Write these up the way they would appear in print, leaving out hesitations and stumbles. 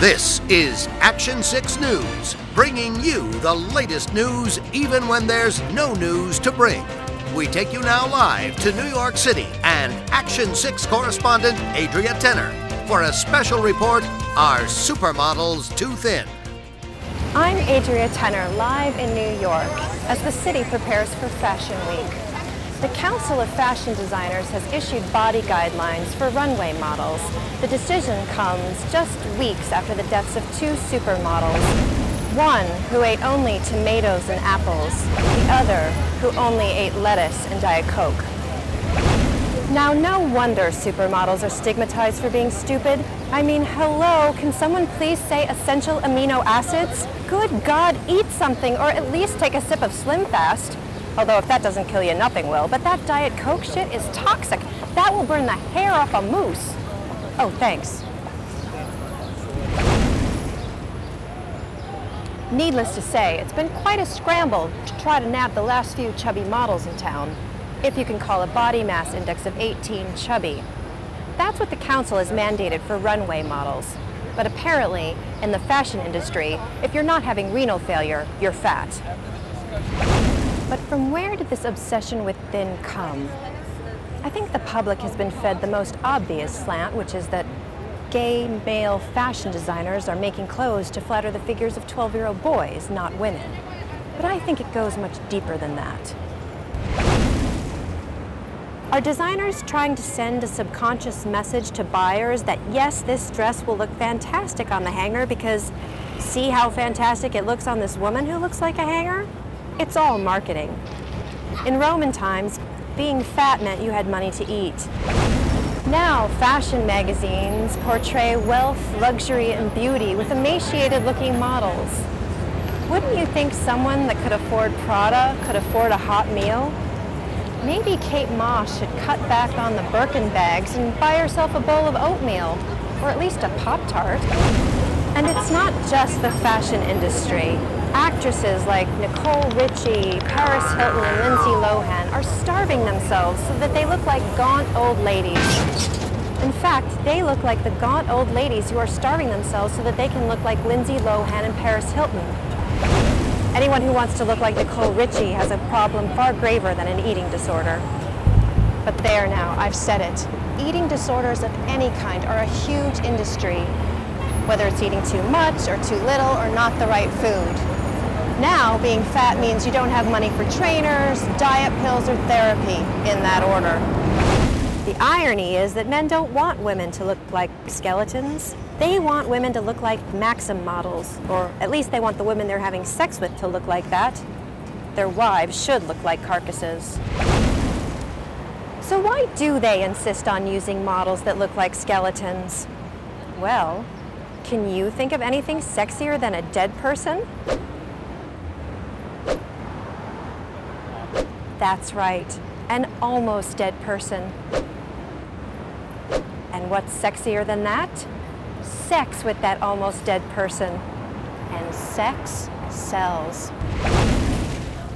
This is Action 6 News, bringing you the latest news even when there's no news to bring. We take you now live to New York City and Action 6 correspondent Adria Tennor for a special report, Are Supermodels Too Thin? I'm Adria Tennor, live in New York as the city prepares for Fashion Week. The Council of Fashion Designers has issued body guidelines for runway models. The decision comes just weeks after the deaths of two supermodels. One who ate only tomatoes and apples, the other who only ate lettuce and Diet Coke. Now, no wonder supermodels are stigmatized for being stupid. I mean, hello, can someone please say essential amino acids? Good God, eat something or at least take a sip of Slim Fast. Although if that doesn't kill you, nothing will. But that Diet Coke shit is toxic. That will burn the hair off a moose. Oh, thanks. Needless to say, it's been quite a scramble to try to nab the last few chubby models in town, if you can call a body mass index of 18 chubby. That's what the council has mandated for runway models. But apparently, in the fashion industry, if you're not having renal failure, you're fat. But from where did this obsession with thin come? I think the public has been fed the most obvious slant, which is that gay male fashion designers are making clothes to flatter the figures of 12-year-old boys, not women. But I think it goes much deeper than that. Are designers trying to send a subconscious message to buyers that yes, this dress will look fantastic on the hanger because see how fantastic it looks on this woman who looks like a hanger? It's all marketing. In Roman times, being fat meant you had money to eat. Now, fashion magazines portray wealth, luxury, and beauty with emaciated-looking models. Wouldn't you think someone that could afford Prada could afford a hot meal? Maybe Kate Moss should cut back on the Birkin bags and buy herself a bowl of oatmeal, or at least a Pop-Tart. And it's not just the fashion industry. Actresses like Nicole Richie, Paris Hilton, and Lindsay Lohan are starving themselves so that they look like gaunt old ladies. In fact, they look like the gaunt old ladies who are starving themselves so that they can look like Lindsay Lohan and Paris Hilton. Anyone who wants to look like Nicole Richie has a problem far graver than an eating disorder. But there now, I've said it. Eating disorders of any kind are a huge industry, whether it's eating too much or too little or not the right food. Now, being fat means you don't have money for trainers, diet pills, or therapy, in that order. The irony is that men don't want women to look like skeletons. They want women to look like Maxim models, or at least they want the women they're having sex with to look like that. Their wives should look like carcasses. So why do they insist on using models that look like skeletons? Well, can you think of anything sexier than a dead person? That's right, an almost dead person. And what's sexier than that? Sex with that almost dead person. And sex sells.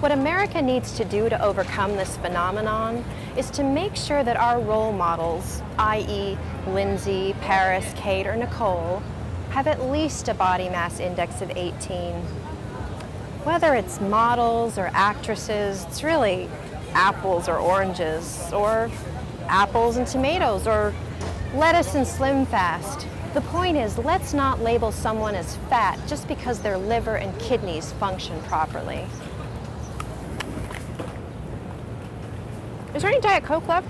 What America needs to do to overcome this phenomenon is to make sure that our role models, i.e. Lindsay, Paris, Kate, or Nicole, have at least a body mass index of 18. Whether it's models or actresses, it's really apples or oranges, or apples and tomatoes, or lettuce and Slim Fast. The point is, let's not label someone as fat just because their liver and kidneys function properly. Is there any Diet Coke left?